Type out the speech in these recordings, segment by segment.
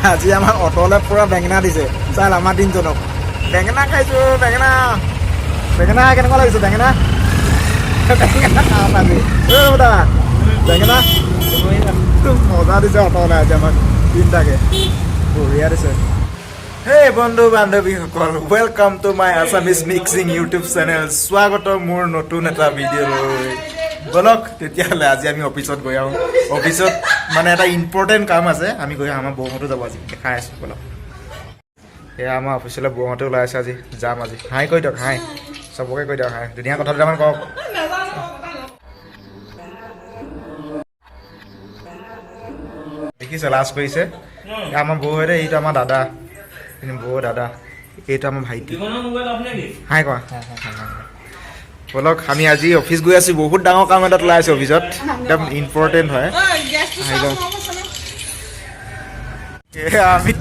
আজি আমাৰ অটলে পুৰা বেঙেনা দিছে চাল আমাৰ তিনিজনক বেঙেনা খাইছোঁ বেঙেনা বেঙেনা কেনেকুৱা লাগিছে বেঙেনা বেঙেনা খাম আজি দাদা বেঙেনা মজা দিছে অটলে আজি আমাক তিনিটাকে বঢ়িয়া দিছে হেই বন্ধু বান্ধৱীসকল welcome to my Assamese mixing YouTube channel স্বাগত মোৰ নতুন এটা ভিডিঅ'লৈ বলক তেতিয়াহ'লে আজি আমি অফিচত গৈ আহোঁ অফিচত মানে এটা ইম্পৰ্টেণ্ট কাম আছে আমি গৈ আমাৰ বৌহঁতো যাব আজি দেখাই আছোঁ বলক এয়া আমাৰ অফিচলৈ বৌহঁতো ওলাই আছে আজি যাম আজি হাই কৈ দিয়ক হাই চবকে কৈ দিয়ক হাই ধুনীয়া কথা দুটামান কওক দেখিছে লাজ কৰিছে আমাৰ বৌহঁতে এইটো আমাৰ দাদা বৌ দাদা এইটো আমাৰ ভাইটি হাই কোৱা বলক আমি আজি অফিচ গৈ আছোঁ বহুত ডাঙৰ কাম এটাত ওলাই আছোঁ অফিচত একদম ইম্পৰ্টেণ্ট হয় আমি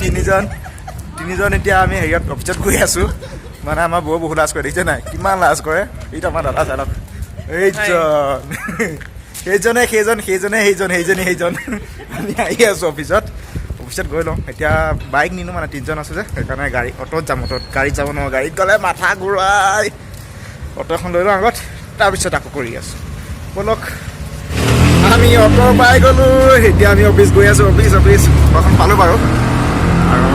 তিনিজন এতিয়া আমি হেৰিয়ত অফিচত গৈ আছোঁ মানে আমাৰ বৌ বহুত লাজ কৰে দেখিছে নাই কিমান লাজ কৰে এইটো আমাৰ দাদা চালক সেইজন আমি আহি আছোঁ অফিচত গৈ লওঁ এতিয়া বাইক নিনো মানে তিনিজন আছে যে সেইকাৰণে গাড়ী অ'টত যাম অ'টত গাড়ীত যাব নোৱাৰোঁ গাড়ীত গ'লে মাথা ঘূৰাই অ'টো এখন লৈ লওঁ আগত তাৰপিছত আকৌ কৰি আছোঁ বলক আমি অ'টো পাই গ'লোঁ এতিয়া আমি অফিচ গৈ আছোঁ অফিচ ঘৰখন পালোঁ বাৰু আৰু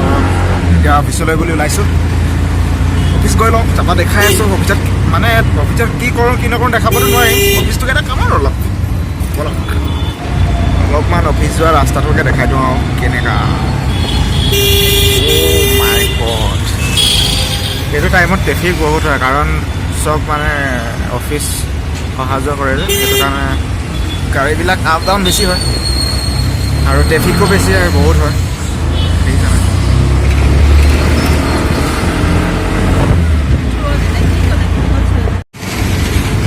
এতিয়া অফিচলৈ বুলি ওলাইছোঁ অফিচ গৈ লওঁ তাৰপৰা দেখাই আছোঁ অফিচত মানে অফিচত কি কৰোঁ কি নকৰোঁ দেখাবতো নোৱাৰিম অফিচটোকে এটা কাম আৰু অলপ বলক অলপমান অফিচ যোৱা ৰাস্তাটোকে দেখাই দিওঁ আৰু কেনেকুৱা মাই গড এইটো টাইমত ট্ৰেফিক বহুত হয় কাৰণ চব মানে অফিচ অহা যোৱা কৰে যে সেইটো কাৰণে গাড়ীবিলাক আপ ডাউন বেছি হয় আৰু ট্ৰেফিকো বেছি হয় বহুত হয় সেইকাৰণে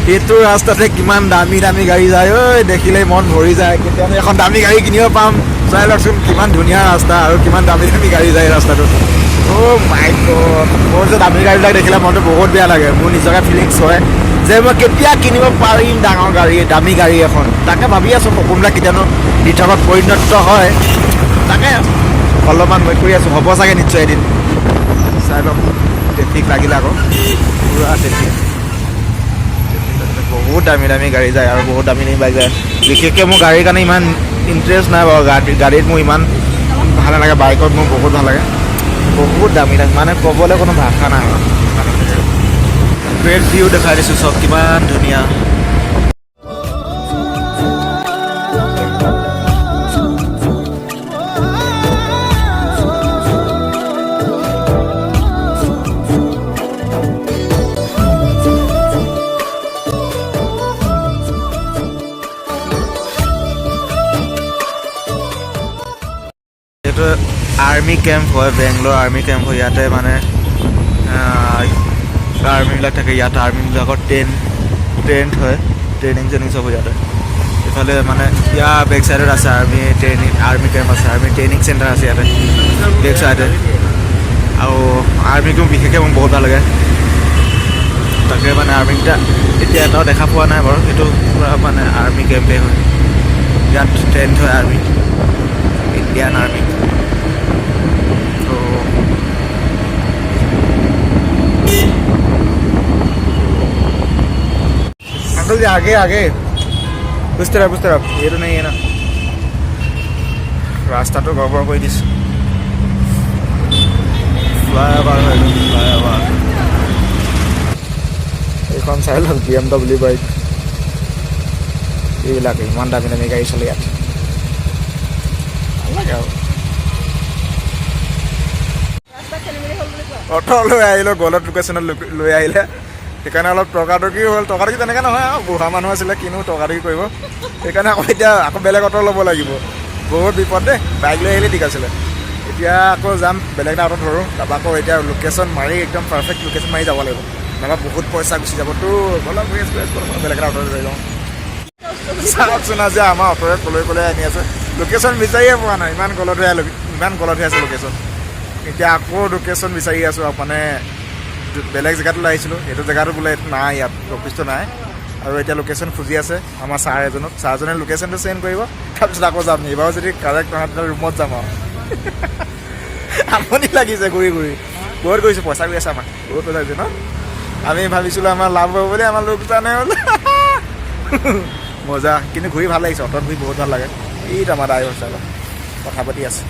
এইটো ৰাস্তাতে কিমান দামী গাড়ী যায় ঐ দেখিলেই মন ভৰি যায় কেতিয়াবা এখন দামী গাড়ী কিনিব পাম চাই লওকচোন কিমান ধুনীয়া ৰাস্তা আৰু কিমান দামী গাড়ী যায় ৰাস্তাটোত মাই গড মোৰ যে দামী গাড়ীবিলাক দেখিলে মনটো বহুত বেয়া লাগে মোৰ নিজকে ফিলিংছ হয় যে মই কেতিয়া কিনিব পাৰিম ডাঙৰ গাড়ী দামী গাড়ী এখন তাকে ভাবি আছোঁ সপোনবিলাক কেতিয়ানো দিঠকত পৰিণত হয় তাকে অলপমান ৱেইট কৰি আছোঁ হ'ব চাগে নিশ্চয় এদিন চাই লওক ট্ৰেফিক লাগিলে আকৌ পুৰা ট্ৰেফিক বহুত দামী গাড়ী যায় আৰু বহুত দামী বাইক যায় বিশেষকৈ মোৰ গাড়ীৰ কাৰণে ইমান ইণ্টাৰেষ্ট নাই বাৰু গাড়ীত মোৰ ইমান ভাল নালাগে বাইকত মোৰ বহুত ভাল লাগে বহুত দামী মানে ক'বলৈ কোনো ভাষা নাই আৰু গ্ৰেট ভিউ দেখাই দিছোঁ চব কিমান ধুনীয়া এইটো আৰ্মি কেম্প হয় বেংগলোৰ আৰ্মি কেম্প হয় ইয়াতে মানে আৰ্মিবিলাক থাকে ইয়াত আৰ্মিবিলাকৰ ট্ৰেইন হয় ট্ৰেইনিং চব হয় ইয়াতে এইফালে মানে ইয়াৰ বেক চাইডত আছে আৰ্মি কেম্প আছে আৰ্মি ট্ৰেইনিং চেণ্টাৰ আছে ইয়াতে বেক চাইডে আৰু আৰ্মিটো বিশেষকৈ মোক বহুত ভাল লাগে তাকে মানে আৰ্মিকেইটা এতিয়া এটাও দেখা পোৱা নাই বাৰু সেইটো পূৰা মানে আৰ্মি কেম্পেই হয় ইয়াত ট্ৰেইন হয় আৰ্মি ইণ্ডিয়ান आर्मी तो अंकल जी आगे उस तरफ ये तो नहीं है ना रास्ता तो गड़बड़ कर दिस फ्लाईओवर এইখন চাই লওক BMW বাইক এইবিলাকে ইমান দামী গাড়ী চলে ইয়াত অটো লৈ আহিলোঁ গলত লোকেশ্যনত লৈ আহিলে সেইকাৰণে অলপ তৰ্কাতৰ্কি হ'ল তৰ্কাতৰ্কি তেনেকৈ নহয় আৰু বুঢ়া মানুহ আছিলে কিনো তৰ্কাতৰ্কি কৰিব সেইকাৰণে আকৌ বেলেগ অটো ল'ব লাগিব বহুত বিপদ দেই বাইক লৈ আহিলে ঠিক আছিলে এতিয়া আকৌ যাম বেলেগ এটা অটো ধৰোঁ তাৰপৰা আকৌ এতিয়া লোকেশ্যন মাৰি একদম পাৰফেক্ট লোকেশ্যন মাৰি যাব লাগিব নহ'লে বহুত পইচা গুচি যাবতো অলপ বেলেগ এটা অটো লৈ যাওঁ চাওকচোন আজি আমাৰ অট'ৰে ক'লৈ আনি আছে লোকেশ্যন বিচাৰিয়ে পোৱা নাই ইমান গলত হৈ আছে লোকেশ্যন এতিয়া আকৌ লোকেশ্যন বিচাৰি আছোঁ মানে বেলেগ জেগাটোলৈ আহিছিলোঁ সেইটো জেগাটো বোলে নাই ইয়াত অফিচটো নাই আৰু এতিয়া লোকেশ্যন খুজি আছে আমাৰ ছাৰজনে লোকেশ্যনটো চেণ্ড কৰিব তাৰপিছত আকৌ যাম এইবাৰো যদি কাৰেক্ট নহয় তেতিয়া ৰুমত যাম আৰু আমনি লাগিছে ঘূৰি ঘূৰি বহুত কৰিছোঁ পইচা গৈ আছে আমাক বহুত পইচা গৈছে ন আমি ভাবিছিলোঁ আমাৰ লাভ হ'ব বুলি আমাৰ লোকচানে হ'ল মজা কিন্তু ঘূৰি ভাল লাগিছে অটত ঘূৰি বহুত ভাল লাগে এইটো আমাৰ ড্ৰাইভাৰ চাইলত কথা পাতি আছে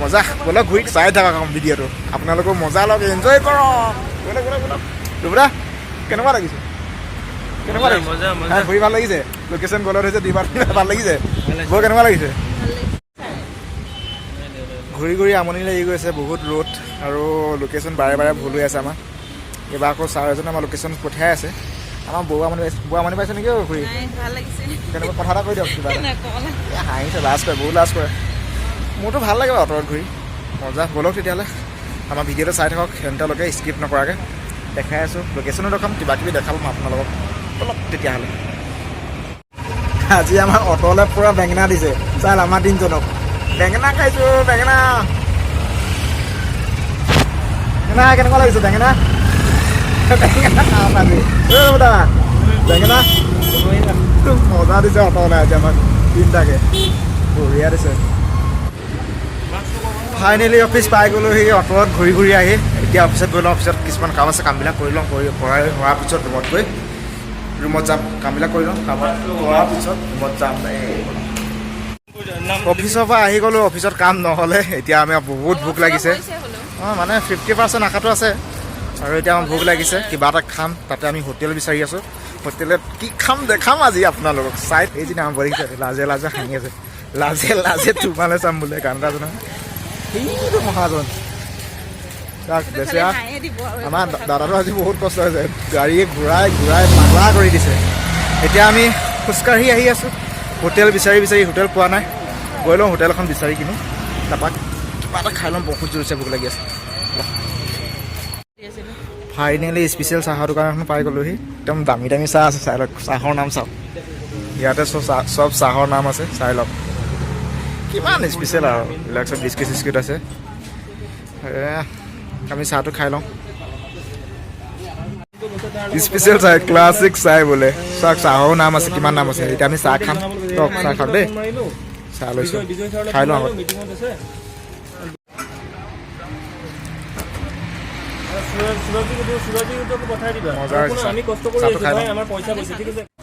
মজা ব'লক ঘূৰি চাই থাকক ভিডিঅ'টো আপোনালোকেও মজা লওক এনজয় কৰক ব'লক ব'লক ব'লক দুবৰা কেনেকুৱা লাগিছে কেনেকুৱা লাগিছে ঘূৰি ভাল লাগিছে লোকেশ্যন গলত হৈছে দুইবাৰ ভাল লাগিছে বৰ কেনেকুৱা লাগিছে ঘূৰি ঘূৰি আমনি লাগি গৈছে বহুত ৰ'দ আৰু লোকেশ্যন বাৰে বাৰে ভুল হৈ আছে আমাৰ এইবাৰ আকৌ ছাৰ এজনে আমাৰ লোকেশ্যন পঠিয়াই আছে আমাৰ বৌ আমনি পাইছে নেকি ঘূৰি কেনেকুৱা কথা এটা কৈ দিয়ক কিবা হাঁহিছে লাজ কৰে বহুত লাজ কৰে মোৰতো ভাল লাগে বাৰু অটত ঘূৰি মজা ব'লক তেতিয়াহ'লে আমাৰ ভিডিঅ'টো চাই থাকক সিহঁতলোকে স্কিপ নকৰাকৈ দেখাই আছোঁ লোকেশ্যনো দেখাম কিবা কিবি দেখাম আপোনালোকক ব'লক তেতিয়াহ'লে আজি আমাৰ অট'লৈ পূৰা বেঙেনা দিছে চাল আমাৰ তিনিজনক বেঙেনা খাইছোঁ বেঙেনা বেঙেনা কেনেকুৱা লাগিছে বেঙেনা বেঙেনা খাম আজি দাদা বেঙেনা মজা দিছে অট'লৈ আজি আমাক তিনিটাকে বঢ়িয়া দিছে ফাইনেলি অফিচ পাই গ'লোঁ সেই অট'ত ঘূৰি ঘূৰি আহি এতিয়া অফিচত গৈ লওঁ অফিচত কিছুমান কাম আছে কামবিলাক কৰি লওঁ হোৱাৰ পিছত ৰুমত গৈ ৰুমত যাম কামবিলাক কৰি লওঁ কামত কৰাৰ পিছত ৰুমত যাম অফিচৰ পৰা আহি গ'লোঁ অফিচত কাম নহ'লে এতিয়া আমি বহুত ভোক লাগিছে অঁ মানে 50% আশাটো আছে আৰু এতিয়া আমাৰ ভোক লাগিছে কিবা এটা খাম তাতে আমি হোটেল বিচাৰি আছোঁ হোটেলত কি খাম দেখাম আজি আপোনালোকক চাই এইদিনা আমাৰ বহিছে লাজে লাজে হাঁহি আছে লাজে লাজে তোমালৈ চাম বোলে গান এটা জনা সেইটো মহাজন তাক বেছি আমাৰ দাদাটো আজি বহুত কষ্ট হৈছে গাড়ীয়ে ঘূৰাই ঘূৰাই পাগলা কৰি দিছে এতিয়া আমি খোজকাঢ়ি আহি আছোঁ হোটেল বিচাৰি বিচাৰি হোটেল পোৱা নাই গৈ লওঁ হোটেল এখন বিচাৰি কিনো তাৰপৰা কিবা এটা খাই ল'ম বহুত জোৰছে ভোক লাগি আছে ফাইনেলি স্পেচিয়েল চাহৰ দোকান এখন পাই গ'লোহি একদম দামী দামী চাহ আছে চাই লওক চাহৰ নাম চাওক ইয়াতে চব চাহৰ নাম আছে চাই লওক কিমান স্পেচিয়েল আৰু এইবিলাক চব বিস্কুট চিস্কুট আছে আমি চাহটো খাই লওঁ স্পেচিয়েল চাহ ক্লাছিক চাহ বোলে চাওক চাহৰো নাম আছে কিমান নাম আছে এতিয়া আমি চাহ খাম তক চাহ খাওক দেই চাহ লৈছোঁ খাই লওঁ আগত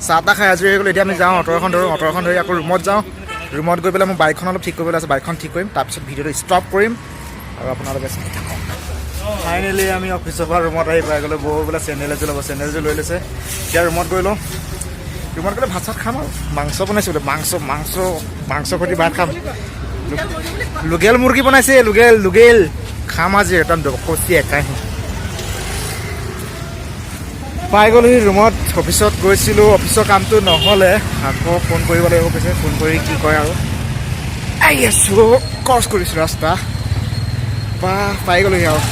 চাহ তাহ খাই আজৰি হৈ গ'লো এতিয়া আমি যাওঁ অট'খন ধৰি আকৌ ৰুমত যাওঁ ৰুমত গৈ পেলাই মোৰ বাইকখন অলপ ঠিক কৰিবলৈ আছে বাইকখন ঠিক কৰিম তাৰপিছত ভিডিঅ'টো ষ্টপ কৰিম আৰু আপোনালোকে চাই থাকক ফাইনেলি আমি অফিচৰ পৰা ৰুমত আহি পাই গ'লোঁ বৌ বোলে চেণ্ডেল এযোৰ ল'ব চেণ্ডেল এযোৰ লৈ লৈছে এতিয়া ৰুমত গৈ লওঁ ৰুমত গ'লে ভাত চাত খাম আৰু মাংস বনাইছোঁ বোলে মাংস সৈতে ভাত খাম লোকেল মুৰ্গী বনাইছে লোকেল খাম আজি একদম কচি একাই পাই গ'লোহি ৰুমত অফিচত গৈছিলোঁ অফিচৰ কামটো নহ'লে আকৌ ফোন কৰিব লাগিব কৈছে ফোন কৰি কি কয় আৰু আহি আছোঁ ক্ৰছ কৰিছোঁ ৰাস্তা বা পাই গ'লোহি আৰু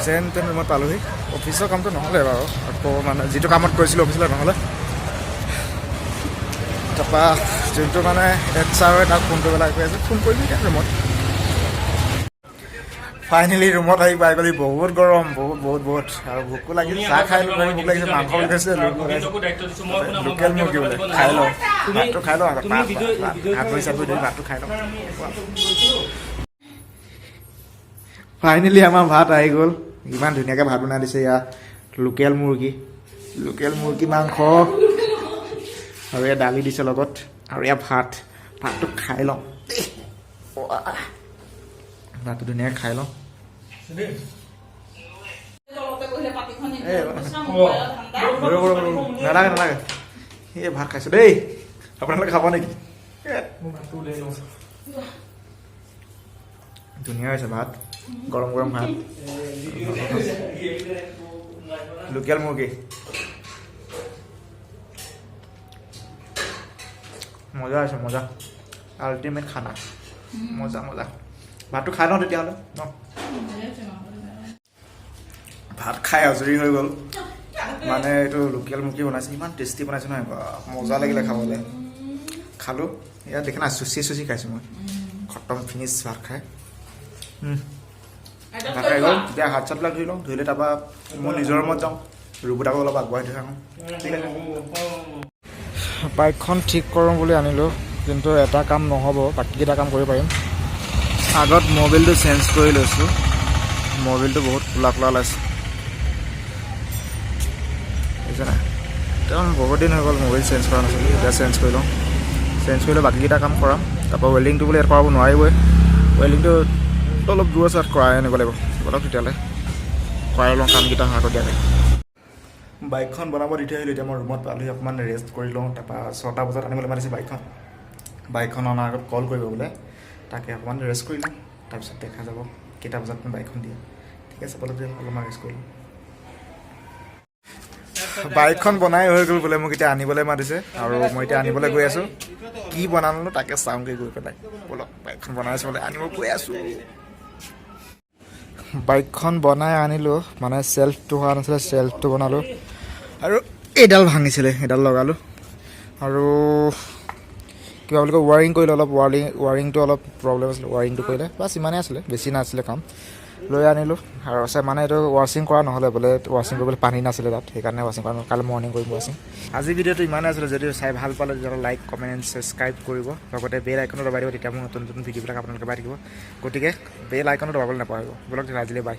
যেন তেন ৰুমত পালোহি অফিচৰ কামটো নহ'লে বাৰু আকৌ মানে যিটো কামত কৰিছিলোঁ অফিচলৈ নহ'লে তাৰপৰা যোনটো মানে HR হয় তাক ফোন কৰিব লাগে কৈ আছে ফোন কৰিলোঁ এতিয়া ৰুমত ফাইনেলি ৰুমত আহি পাই গ'লি বহুত গৰম বহুত আৰু ভোকো লাগিছে চাহ খাই ভোক লাগিছে মাংস উলিয়াইছে লোকেল মুৰ্গী বোলে খাই লওঁ ভাতটো খাই লওঁ হাত ভৰি চাত ভৰি ধৰি ভাতটো খাই লওঁ ফাইনেলি আমাৰ ভাত আহি গ'ল ইমান ধুনীয়াকৈ ভাত বনাই দিছে ইয়াত লোকেল মুৰ্গী মাংস আৰু ইয়াত দালি দিছে লগত আৰু ইয়াত ভাতটো খাই লওঁ ভাতটো ধুনীয়াকৈ খাই লওঁ নালাগে এই ভাত খাইছোঁ দেই আপোনালোকে খাব নেকি ধুনীয়া হৈছে ভাত গৰম ভাত লোকেল মুৰ্গী মজা আছে মজা আল্টিমেট খানা মজা ভাতটো খাই লওঁ তেতিয়াহ'লে ন ভাত খাই আজৰি হৈ গ'ল মানে এইটো লোকেল মুৰ্গী বনাইছে ইমান টেষ্টি বনাইছে নহয় মজা লাগিলে খাবলৈ খালোঁ ইয়াত দেখি না চুচি খাইছোঁ মই খতম ফিনিছ ভাত খাই ভাত খাই গ'ল এতিয়া হাত চাতবিলাক ধুই লওঁ ধুইলে তাৰপৰা মই নিজৰ ৰুমত যাওঁ ৰুবুতাকো অলপ আগবঢ়াই থৈ আহোঁ ঠিক আছে বাইকখন ঠিক কৰোঁ বুলি আনিলোঁ কিন্তু এটা কাম নহ'ব বাকীকেইটা কাম কৰিব পাৰিম আগত মবিলটো চেঞ্জ কৰি লৈছোঁ মবিলটো বহুত কোলা কোলা ওলাইছে বুজিছে নাই তেওঁ বহুত দিন হৈ গ'ল মবিল চেঞ্জ কৰা নাছিলোঁ এতিয়া চেঞ্জ কৰি লওঁ চেঞ্জ কৰিলে বাকীকেইটা কাম কৰাম তাৰপৰা ৱেল্ডিংটো বোলে ইয়াত কৰাব নোৱাৰিবই ৱেল্ডিংটো অলপ দূৰ আছে কৰাই আনিব লাগিব অলপ তেতিয়ালৈ কৰাই লওঁ কামকেইটা আগতীয়াকৈ বাইকখন বনাব দি থৈ আহিলোঁ এতিয়া মই ৰুমত পালোহি অকণমান ৰেষ্ট কৰি লওঁ তাৰপৰা 6টা বজাত আনিবলৈ মাতিছে বাইকখন অনাৰ আগত কল কৰিব বোলে তাকে অকণমান ৰেষ্ট কৰি লওঁ তাৰপিছত দেখা যাব কেইটা বজাত বাইকখন দিয়ে ঠিক আছে বলক অলপমান ৰেষ্ট কৰি লওঁ বাইকখন বনাই হৈ গ'ল বোলে মোক এতিয়া আনিবলৈ মাতিছে আৰু মই এতিয়া আনিবলৈ গৈ আছোঁ কি বনালোঁ তাকে চাওঁগৈ গৈ পেলাই বলক বাইকখন বনাইছোঁ বোলে আনিব গৈ আছোঁ বাইকখন বনাই আনিলোঁ মানে চেল্ফটো হোৱা নাছিলে চেল্ফটো বনালোঁ আৰু এইডাল ভাঙিছিলে এইডাল লগালোঁ আৰু কিবা বুলি কয় ৱাৰিং কৰিলোঁ অলপ ৱাৰিংটো অলপ প্ৰব্লেম আছিলে ৱাৰিংটো কৰিলে বাছ ইমানেই আছিলে বেছি নাছিলে কাম লৈ আনিলোঁ আৰু আছে মানে এইটো ৱাশ্বিং কৰা নহ'লে বোলে ৱাশ্বিং কৰিবলৈ পানী নাছিলে তাত সেইকাৰণে ৱাশ্বিং কৰা কালি মৰ্ণিং কৰিম ৱাশ্বিং আজি ভিডিঅ'টো ইমানেই আছিলে যদি চাই ভাল পালে তেতিয়াহ'লে লাইক কমেণ্ট ছাবস্ক্ৰাইব কৰিব লগতে বেল আইকনো দবাই দিব তেতিয়া মোৰ নতুন নতুন ভিডিঅ'বিলাক আপোনালোকে পাই থাকিব গতিকে বেল আইকনো দবাবলৈ নাপাহৰিব বলক আজিলৈ বাই